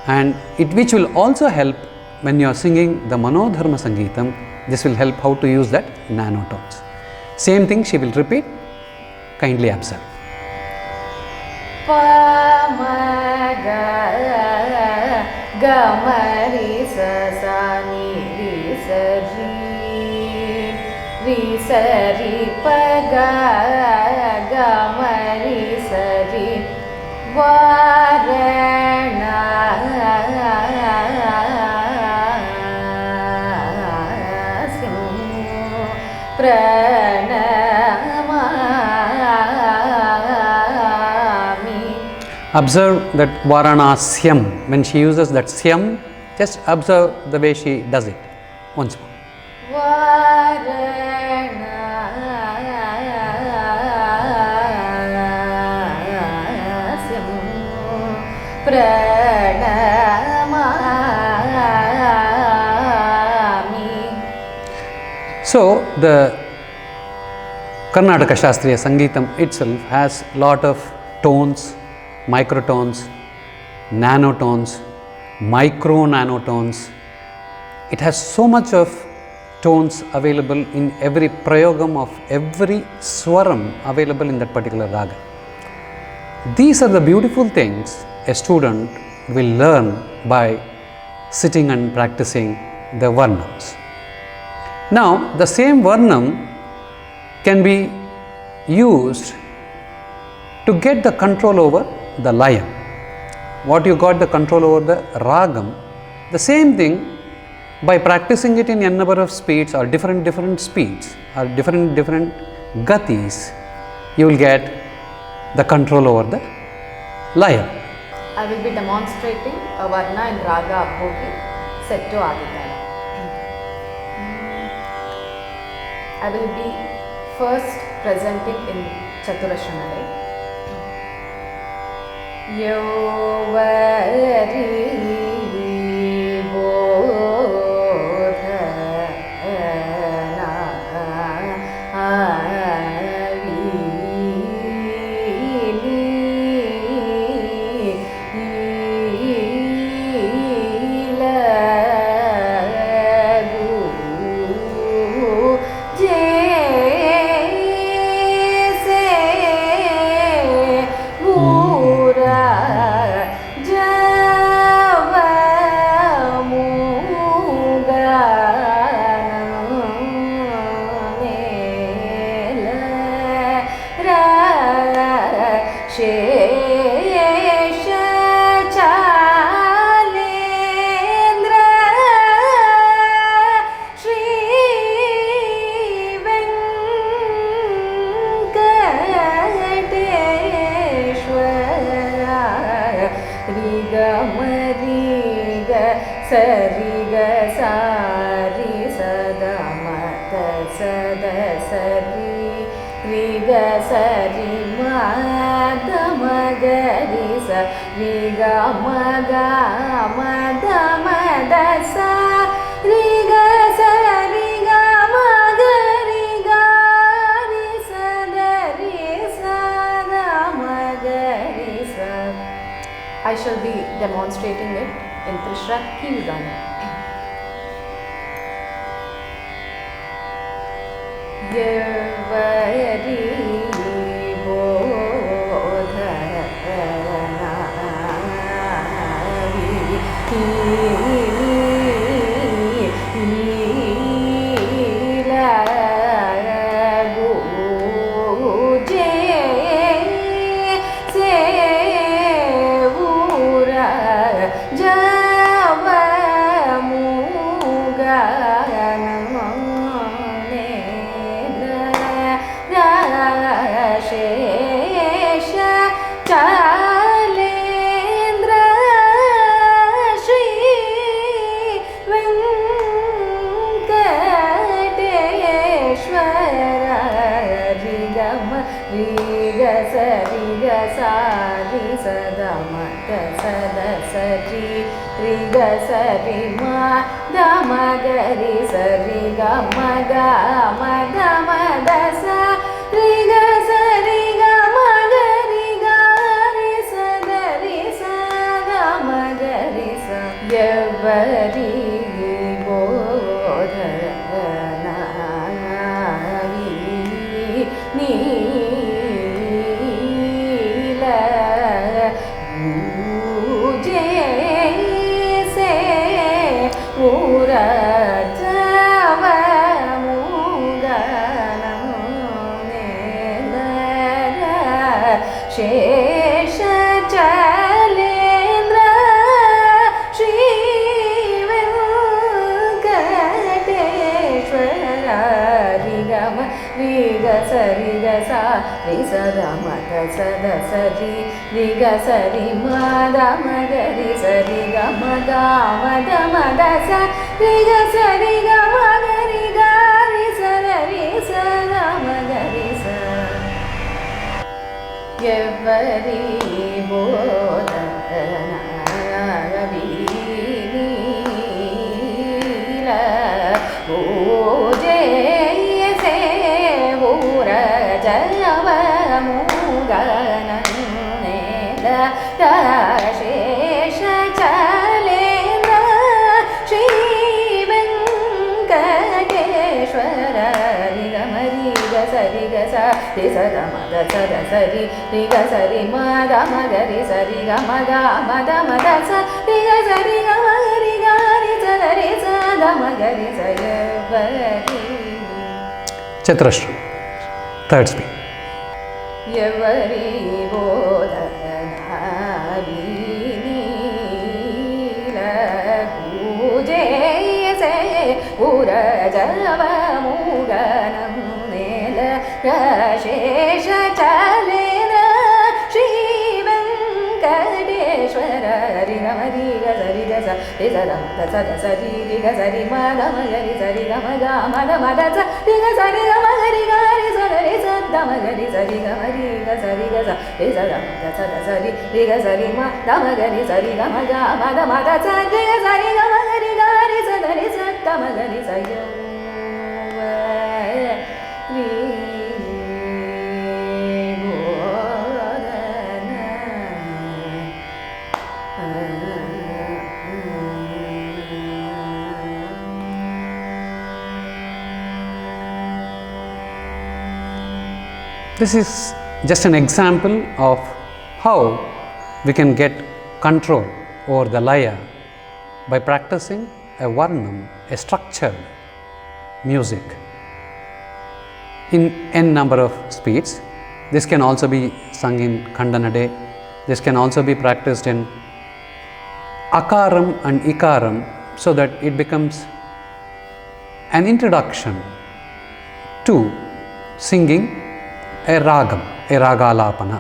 and which will also help when you are singing the Manodharma Sangeetam. This will help how to use that nanotones. Same thing she will repeat. Kindly observe. Pa Ma Ga Ga Ma Ri Sa Sa Ni Ri Sa Ri Sa Ri Pa Ga Ga Ma Ri Sa Ri Va Ra Na Sim Pranamami. Observe that Varanasyam, when she uses that Syam, just observe the way she does it once more. So the Karnataka Shastriya Sangeetam itself has lot of tones, microtones, nanotones, micro nanotones. It has so much of tones available in every prayogam of every swaram available in that particular raga. These are the beautiful things a student will learn by sitting and practicing the varnams. Now, the same varnam can be used to get the control over the layam. What you got the control over the ragam, the same thing By practicing it in n number of speeds or different speeds or different gatis, you will get the control over the laya. I will be demonstrating a varna in raga Bhogi set to Aditara. I will be first presenting in Chaturashranale. Yovari Sariga sari sadamata sadasari riga sari madamagari sa riga maga madamadasa riga sariga magari gari sadari sadamagari sa. I shall be demonstrating it in Trishra Keelgana. Yavari riga sari ma damagari sari ga maga madamadasa riga sari ga magari gari sadari sadamagari sa. Yavari bodhana nila Ura java muganamnela Shesha Chalendra Shri Venkateshwara Rigama Riga Sariga Sa Risadama Sada Sari Riga Sari Madamagari Sariga Madamamadasa Riga Sariga Magari Gari Sarari Sadamagari Sa. Yavari bodhana vinila Ojeye se vura java mugananela Shesha Chalendra Shri Venkateshwara Rigamariga Sariga Sa Risadamada Sadasari Riga Sari Madamagari Sariga Maga Madamadasa Riga Sariga Magari Gari Sadari Sadamagari Sayavari. Chaturashra, third speed. Yavari bodhana vinila Ujeye se पुरजवमुगनं नेल शेष चलेन श्रीवेङ्कटेश्वर हरि गम रि ग सरि ग स रि स द स द स रि रि ग सरि म ग म ग रि स रि ग म ग म द म द स रि ग स रि ग म ग रि ग रि स द रि स द म ग रि स रि ग म रि ग स रि ग स रि स द स द स रि रि ग स रि म द म ग रि स रि ग म ग म द म द स रि ग स रि ग म ग रि ग रि स द रि स द म ग रि स यो रि This is just an example of how we can get control over the laya by practicing a varnam, a structured music in n number of speeds. This can also be sung in Kandanade. This can also be practiced in akaram and ikaram, so that it becomes an introduction to singing a ragam, a ragalapana.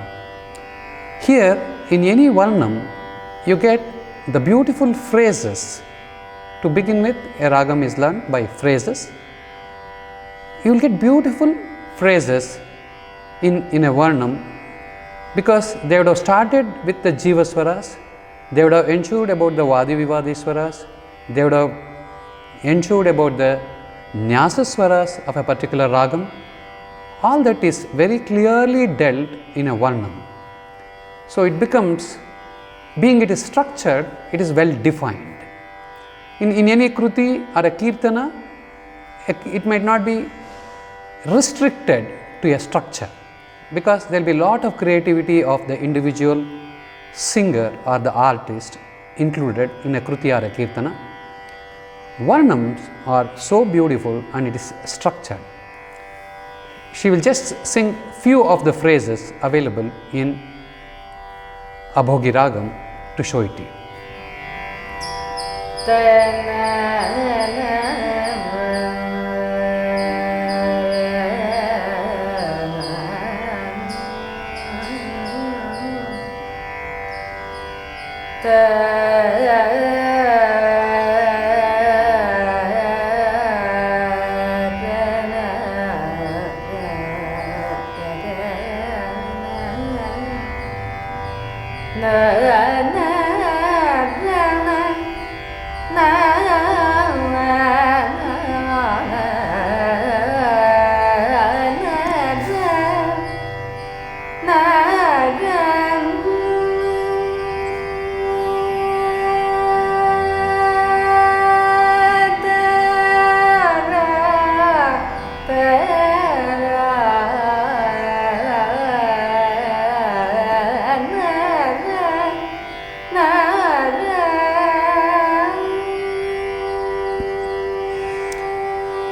Here, in any varnam, you get the beautiful phrases. To begin with, a ragam is learned by phrases. You will get beautiful phrases in a varnam, because they would have started with the jivaswaras, they would have ensured about the vadi vivadi swaras, they would have ensured about the nyasaswaras of a particular ragam. All that is very clearly dealt in a varnam. So it becomes, being it is structured, it is well defined. In any kruti or a kirtana, it might not be restricted to a structure, because there will be a lot of creativity of the individual singer or the artist included in a kruti or a kirtana. Varnams are so beautiful and it is structured. She will just sing few of the phrases available in Abhogi Ragam to show it to you.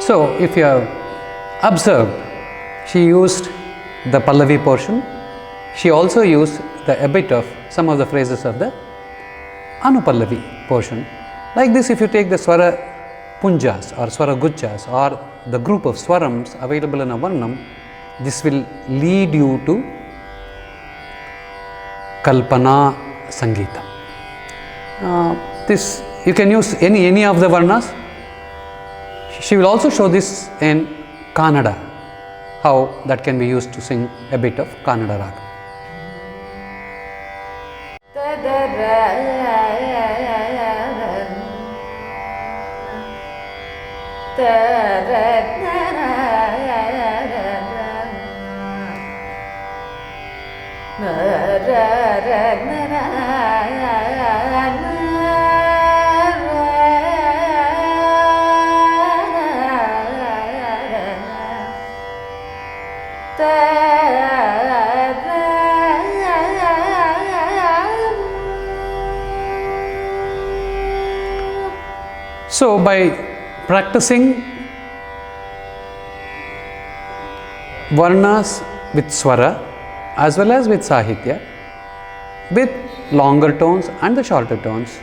So, if you have observed, she used the Pallavi portion. She also used a bit of some of the phrases of the Anupallavi portion. Like this, if you take the Swara Punjas or Swara Guchas or the group of Swarams available in a Varnam, this will lead you to Kalpana Sangeeta. This you can use any of the Varnas. She will also show this in Kannada, how that can be used to sing a bit of Kannada raga. So, by practicing Varnas with Swara as well as with Sahitya, with longer tones and the shorter tones,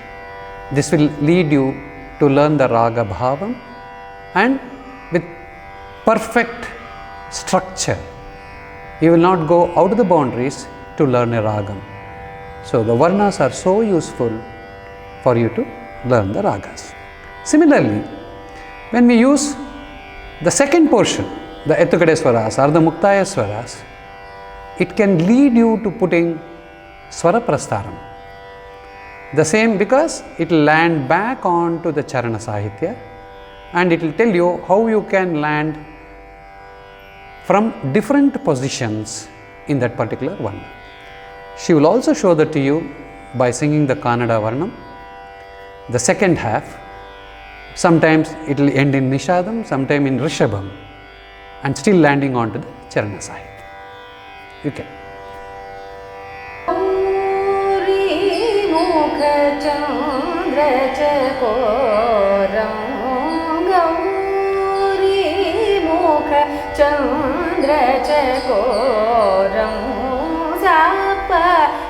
this will lead you to learn the Raga Bhavam and with perfect structure. You will not go out of the boundaries to learn a ragam. So the varnas are so useful for you to learn the ragas. Similarly, when we use the second portion, the Etukade swaras or the Muktaya swaras, it can lead you to putting swara prastaram. The same, because it will land back onto the Charana Sahitya and it will tell you how you can land from different positions in that particular varna. She will also show that to you by singing the Kannada Varnam, the second half. Sometimes it will end in Nishadam, sometime in Rishabham, and still landing onto the Charana Sahitya. You can.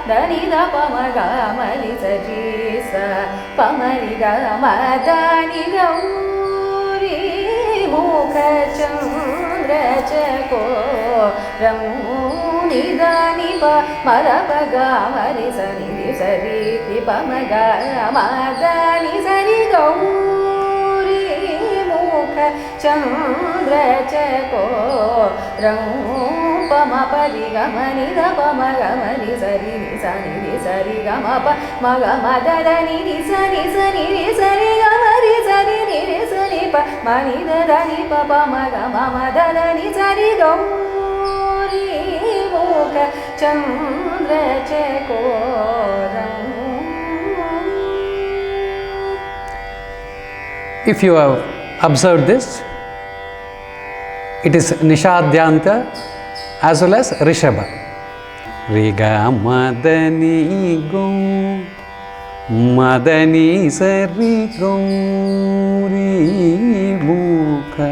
Dani da pamaga mari sari sa pamari ga madani gauri mukha chandra chako ramuni dani pa marabaga mari sari pamaga madani sari gauri mukha chandra chako ramuni Pama pari gama ni da pama gama ni sari gama pa ma gama da da ni sa ni sari gama ni sari pa ma ni da ni pa pa ma gama ma da ni sari gauri mukha chandra chakoram. If you have observed this, it is Nishadhyanta as well as Rishabha. Riga madani go, madani sari gauri mukha.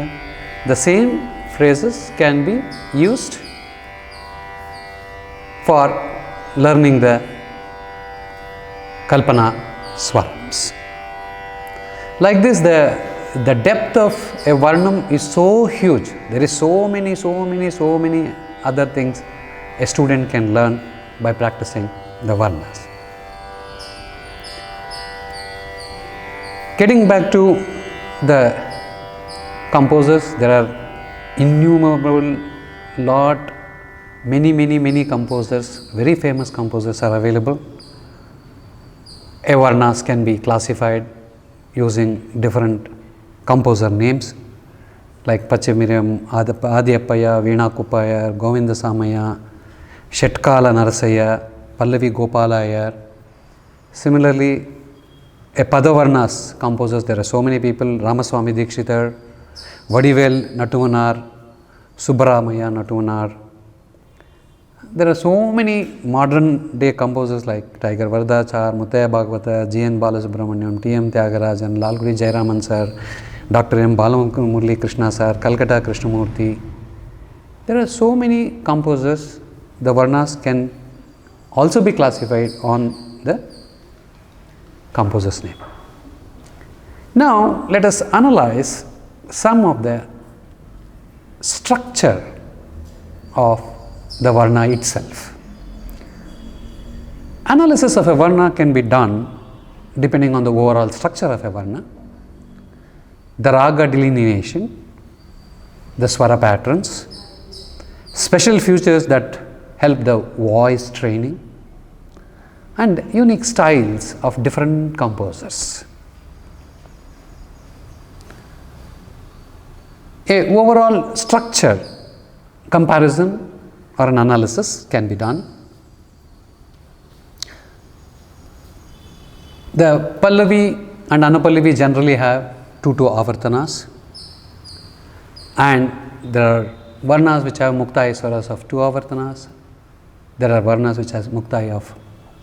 The same phrases can be used for learning the Kalpana Swarams. Like this, the depth of a Varnam is so huge. There is so many other things a student can learn by practicing the Varnas. Getting back to the composers, there are innumerable many composers, very famous composers are available. A Varnas can be classified using different composer names like Pachamiram, Adiyappaya, Veena Kuppayar, Govinda Samaya, Shetkala Narasaya, Pallavi Gopalayar. Similarly, a Padavarnas composers, there are so many people: Ramaswamy Dikshitar, Vadivel Natuvanar, Subbaramaya Natuvanar. There are so many modern day composers like Tiger Vardachar, Muttaya Bhagavata, G.N. Balasubramaniam, T.M. Tyagarajan, Lalguri Jayaraman sir, Dr. M. Balamurali Krishna sir, Calcutta Krishnamurti. There are so many composers. The Varnas can also be classified on the composer's name. Now, let us analyze some of the structure of the Varna itself. Analysis of a Varna can be done depending on the overall structure of a Varna, the Raga delineation, the Swara patterns, special features that help the voice training, and unique styles of different composers. A overall structure comparison or an analysis can be done. The Pallavi and Anupallavi generally have 2 avartanas, and there are Varnas which have Muktaya swaras of 2 avartanas. There are Varnas which has Muktaya of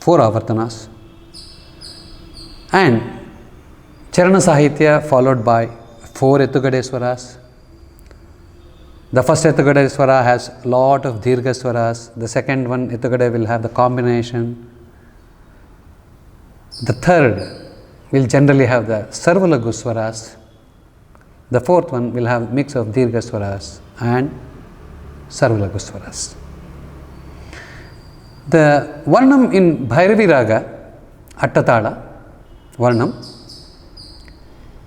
4 avartanas, and Charana Sahitya followed by 4 Etukade swaras. The first Etukade swara has lot of Dirgha swaras. The second one, Etukade, will have the combination. The third will generally have the Sarvalagu swaras. The fourth one will have mix of Dirgha Swaras and Sarvalagu Swaras. The Varnam in Bhairavi Raga, Attatala Varnam,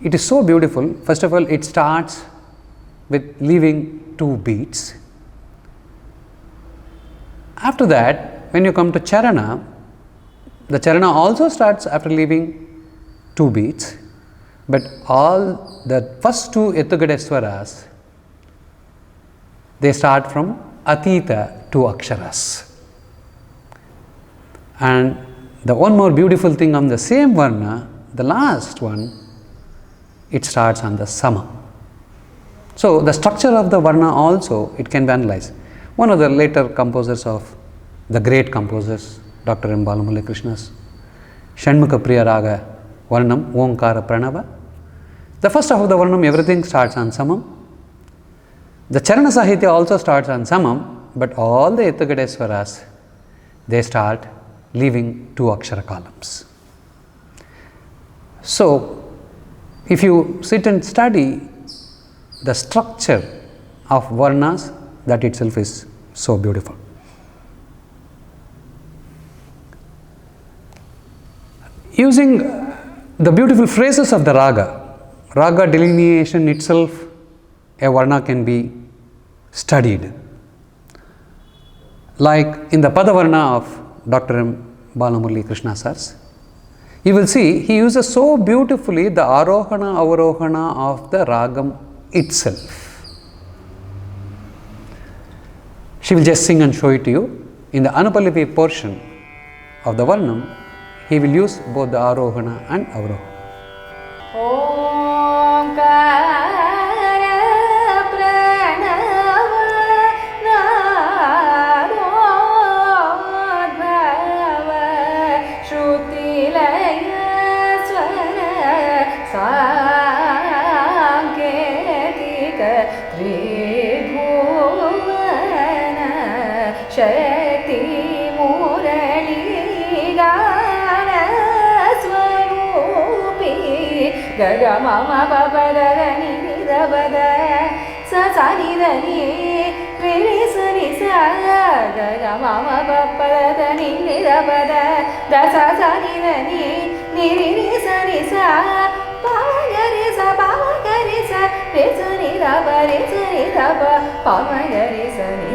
it is so beautiful. First of all, it starts with leaving 2 beats. After that, when you come to Charana, the Charana also starts after leaving 2 beats, but all the first 2 Yattugadeswaras, they start from Atita to Aksharas. And the one more beautiful thing on the same Varna, the last one, it starts on the Sama. So the structure of the Varna also, it can be analyzed. One of the later composers of the great composers, Dr. M. Balamurali Krishna's Shanmukha Priya Raga Varnam, Omkara Pranava. The first half of the Varnam, everything starts on Samam. The Charana Sahitya also starts on Samam, but all the Yattugadeswaras, they start leaving 2 Akshara columns. So, if you sit and study the structure of Varnas, that itself is so beautiful. Using the beautiful phrases of the Raga delineation itself, a Varna can be studied. Like in the Padavarna of Dr. M. Balamurali Krishna Sars, you will see he uses so beautifully the Arohana Avarohana of the Ragam itself. She will just sing and show it to you. In the Anupallavi portion of the Varnam, he will use both the Arohana and Avarohana. Gaga mama baba da ni ni da ba da sa sa ni da ni re re sa ni sa gaga mama baba da ni ni da ba da sa sa ni da ni re re sa ni sa pa ga re sa re sa ni da ba pa ma ga re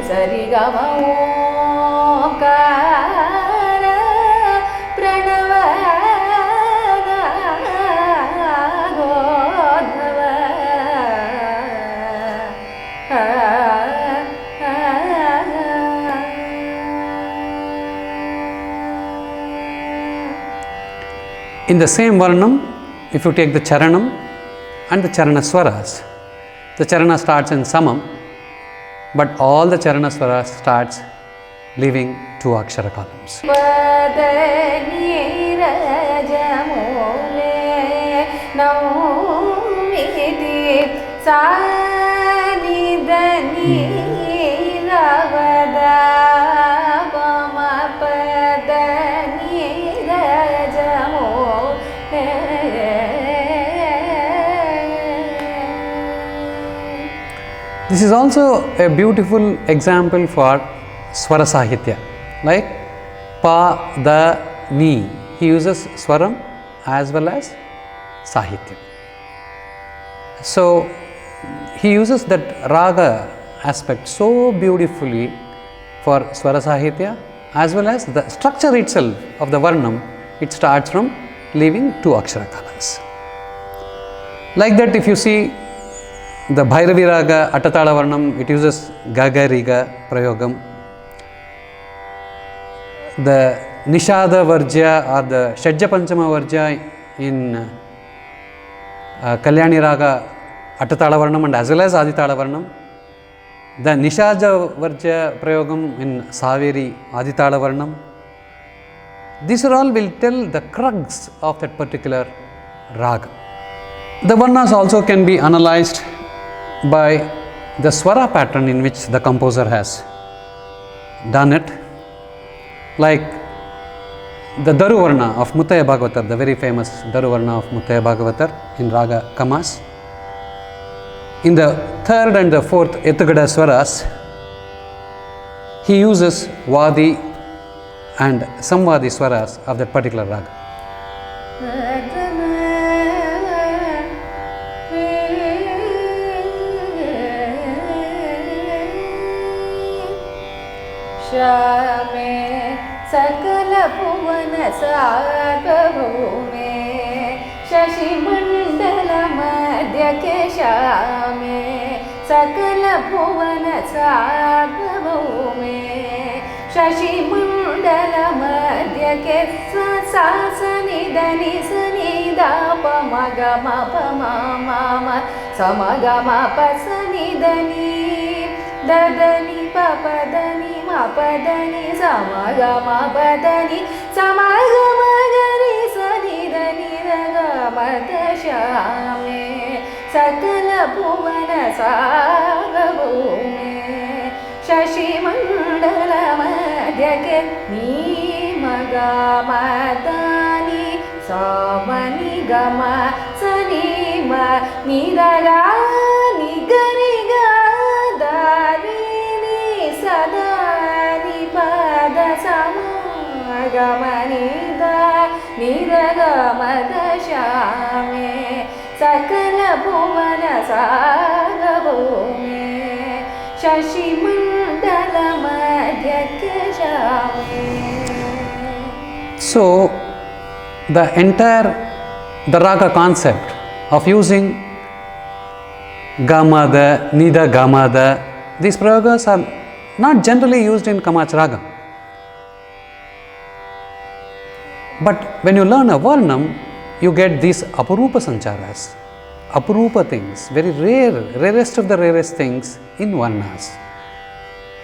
sa ri ga ma omkara pranava. In the same Varnam, if you take the Charanam and the Charana Swaras, the Charana starts in Samam, but all the Charana Swaras starts leaving 2 Akshara columns. This is also a beautiful example for Swara Sahitya, like Pa, Da, Ni. He uses Swaram as well as Sahitya. So, he uses that Raga aspect so beautifully for Swara Sahitya, as well as the structure itself of the Varnam. It starts from leaving 2 Akshara kalas. Like that, if you see the Bhairavi Raga, Attatala Varnam, it uses Gaga Riga Prayogam. The Nishada Varjya or the Shadja Panchama Varjya in Kalyani Raga, Attatala Varnam and as well as Aditala Varnam. The Nishaja Varjya Prayogam in Saveri, Aditala Varnam. These are all will tell the crux of that particular raga. The Varnas also can be analyzed by the Swara pattern in which the composer has done it, like the Daru Varna of Muttaya Bhagavatar, the very famous Daru Varna of Muttaya Bhagavatar in Raga Kamas. In the third and the fourth Etugada swaras, he uses Vadi and Samvadi swaras of that particular raga. श्यामे सकल भुवन सार्वभौमे शशिमण्डल मध्य के श्यामे सकल भुवन सार्वभौमे शशिमण्डल मध्य के सा सनि धनि सनि दा प म ग म प म म म स म ग म प सनि धनि ददनि प प धनि म प धनि स म ग म प धनि स म ग म ग रि स नि धनि र ग म द श्यामे सकल भुवन सार्वभौमे शशिमण्डल मध्य के नि म ग म धनि स म नि ग म स नि म नि द ग नि ग रि ग द रि नि स द नि प द स म ग म नि द नि द ग म द श्यामे सकल भुवन सार्वभौमे शशिमण्डल मध्य के श्यामे. So, the entire raga concept of using Gamada, Nida Gamada, these prayogas are not generally used in Kamach raga. But when you learn a Varnam, you get these Apurupa Sancharas, Apurupa things, very rare, rarest of the rarest things in Varnas.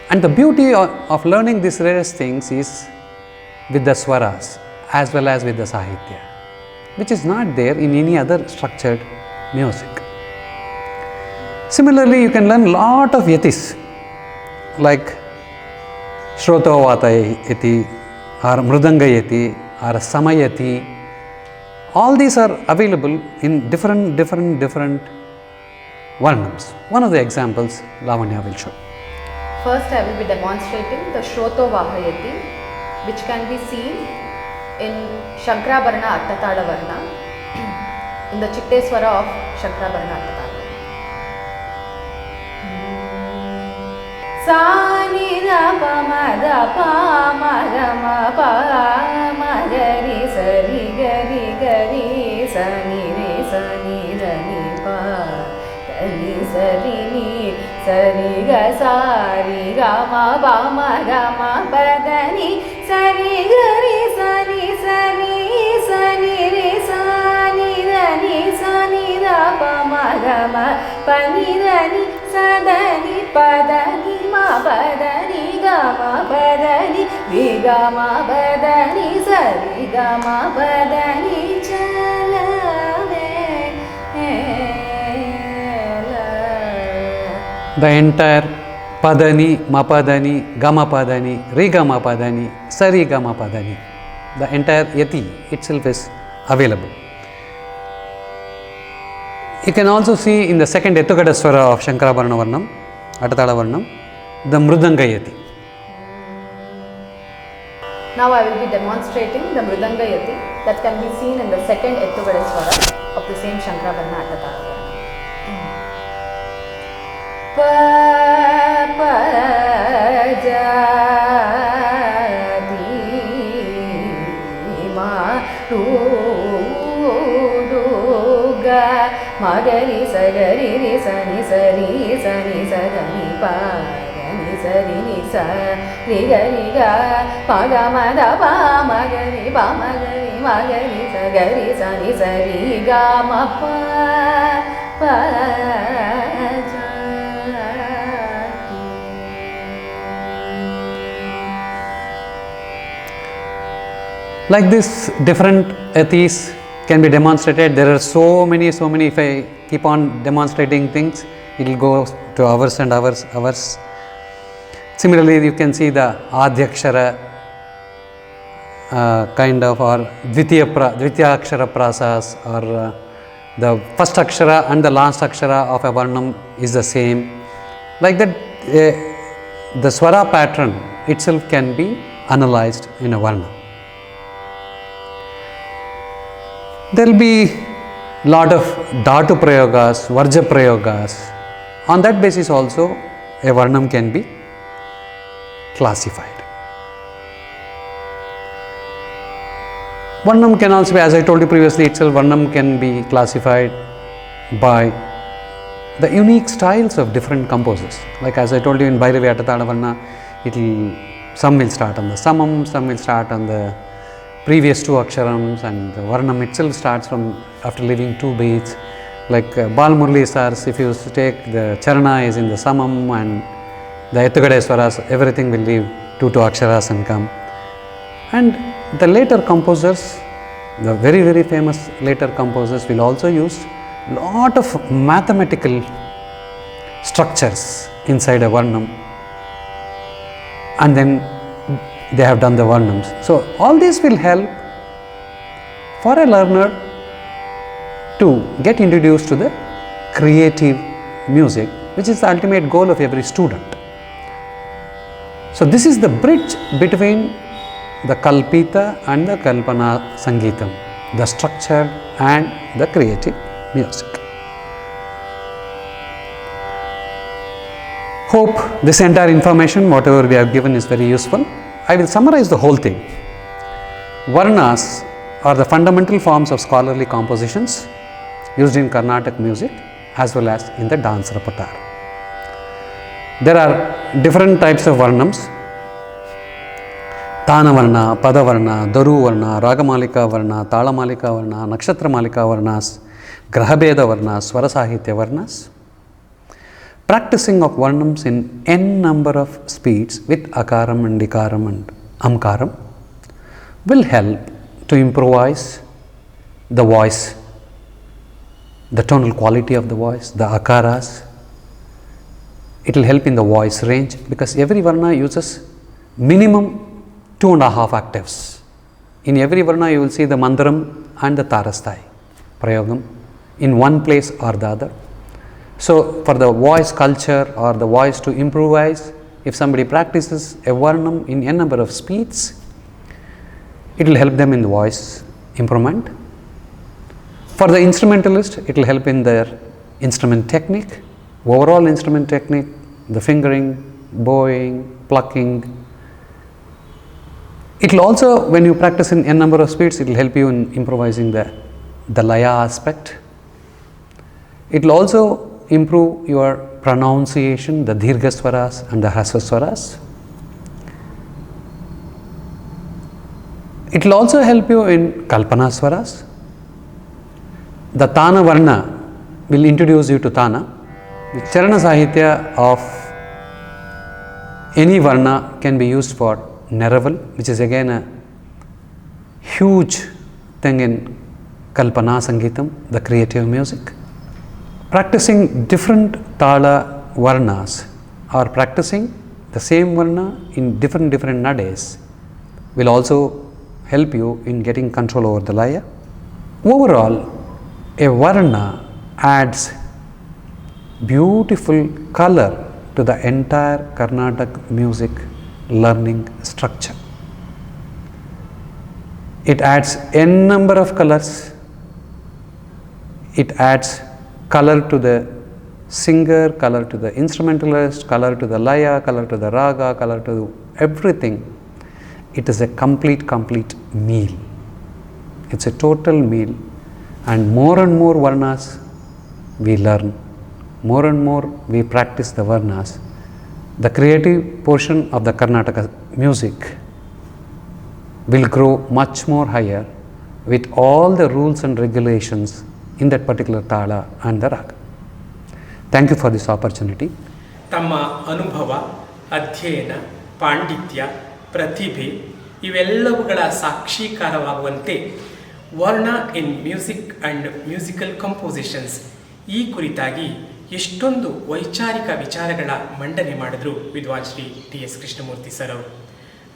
And the beauty of learning these rarest things is with the Swaras as well as with the Sahitya, which is not there in any other structured music. Similarly, you can learn lot of yatis like Shrotovata yati or Mridanga yati or Samayati. All these are available in different Varnams. One of the examples Lavanya will show. First, I will be demonstrating the Shrotovahayati, which can be seen in Shankarabharana Attatala Varna, in the Chitteswara of Shankarabharana Attatala. Sa ni da pa ma da pa ma ga ma pa ma ga ri sa ri ga ri ga ri sa ni re sa ni da ni pa da ni sa ri ni sa ri ga sa ri ga ma pa ma ga ma pa da ni sa ri ga ri sa ni sa ni re sa ni da ni sa ni da pa ma ga ma pa ni da ni sa da ni pa da ni ma pa da ni ga ma pa da ni ri ga ma pa da ni sa ri ga ma pa da ni chalave la. The entire Padani, Mapadani, Gamapadani, Rigamapadani, Sarigamapadani, the entire yati itself is available. You can also see in the second Etugada swara of Shankarabharana Varnam, Attatala Varnam, the Mridanga yati. Now I will be demonstrating the Mridanga yati that can be seen in the second Etugada swara of the same Shankarabharana Attatala Varnam. Pa pa ja di ma ru du ga ma ga ri sa ri sa ni sa ni sa ga ni pa ga ni sa ri ga pa ga ma da pa ma ga ri sa ga ri sa ri ga ma pa pa ja. Like this, different yatis can be demonstrated. There are so many. If I keep on demonstrating things, it will go to hours and hours. Similarly, you can see the Adhyakshara kind of, or Dvitiya Akshara Prasas, or the first akshara and the last akshara of a varnam is the same. Like that, the swara pattern itself can be analyzed in a varna. There will be lot of dhatu prayogas, varja prayogas. On that basis also a varnam can be classified. Varnam can also be, as I told you previously itself, varnam can be classified by the unique styles of different composers. Like as I told you in Bhairavi Attatala Varna, some will start on the samam, some will start on the previous two aksharams, and the varnam itself starts from after leaving two beats. Like Balmurli Sars, if you take the charana is in the samam and the Etugadeswaras, everything will leave two aksharas and come. And the later composers, the very, very famous later composers will also use lot of mathematical structures inside a varnam, and then they have done the varnams. So all this will help for a learner to get introduced to the creative music, which is the ultimate goal of every student. So this is the bridge between the Kalpita and the Kalpana Sangeetam, the structured and the creative music. Hope this entire information, whatever we have given, is very useful. I will summarize the whole thing. Varnas are the fundamental forms of scholarly compositions used in Carnatic music as well as in the dance repertoire. There are different types of varnams: Tana Varna, Pada Varna, Daru Varna, Ragamalika Varna, Talamalika Varna, Nakshatramalika Varnas, Grahabeda Varnas, Swarasahitya Varnas. Practicing of varnams in n number of speeds with akaram and ikaram and amkaram will help to improvise the voice, the tonal quality of the voice, the akaras. It will help in the voice range, because every varna uses minimum 2.5 octaves. In every varna you will see the mandaram and the tarasthai prayogam in one place or the other. So for the voice culture or the voice to improvise, if somebody practices a varnam in n number of speeds, it will help them in the voice improvement. For the instrumentalist, it will help in their instrument technique, overall instrument technique, the fingering, bowing, plucking. It will also, when you practice in n number of speeds, it will help you in improvising the laya aspect. It will also improve your pronunciation, the dirgha swaras and the hrasva swaras. It will also help you in kalpana swaras. The Tana Varna will introduce you to Tana. The Charana Sahitya of any Varna can be used for Neraval, which is again a huge thing in Kalpana Sangeetam, the creative music. Practicing different Tala Varnas or practicing the same Varna in different nades will also help you in getting control over the laya. Overall, a Varna adds beautiful color to the entire Carnatic music learning structure. It adds n number of colors. It adds color to the singer, color to the instrumentalist, color to the laya, color to the raga, color to everything. It is a complete meal. It's a total meal, and more varnas we learn, more and more we practice the varnas. The creative portion of the Karnataka music will grow much more higher with all the rules and regulations in that particular tala and the raga. Thank you for this opportunity. ತಮ್ಮ ಅನುಭವ, ಅಧ್ಯಯನ, ಪಾಂಡಿತ್ಯ, ಪ್ರತಿಭೆ ಇವೆಲ್ಲವುಗಳ ಸಾಕ್ಷೀಕಾರವಾಗುವಂತೆ ವರ್ಣ in music and musical compositions ಈ ಕುರಿತಾಗಿ ಎಷ್ಟೊಂದು ವೈಚಾರಿಕ ವಿಚಾರಗಳ ಮಂಡನೆ ಮಾಡಿದ್ರು ವಿದ್ವಾನ್ Shri T S Krishnamurthy sir ಅವರು.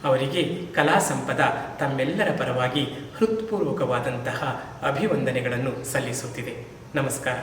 ಅವರಿಗೆ ಕಲಾ ಸಂಪದ ತಮ್ಮೆಲ್ಲರ ಪರವಾಗಿ ಹೃತ್ಪೂರ್ವಕವಾದಂತಹ ಅಭಿವಂದನೆಗಳನ್ನು ಸಲ್ಲಿಸುತ್ತಿದೆ. ನಮಸ್ಕಾರ.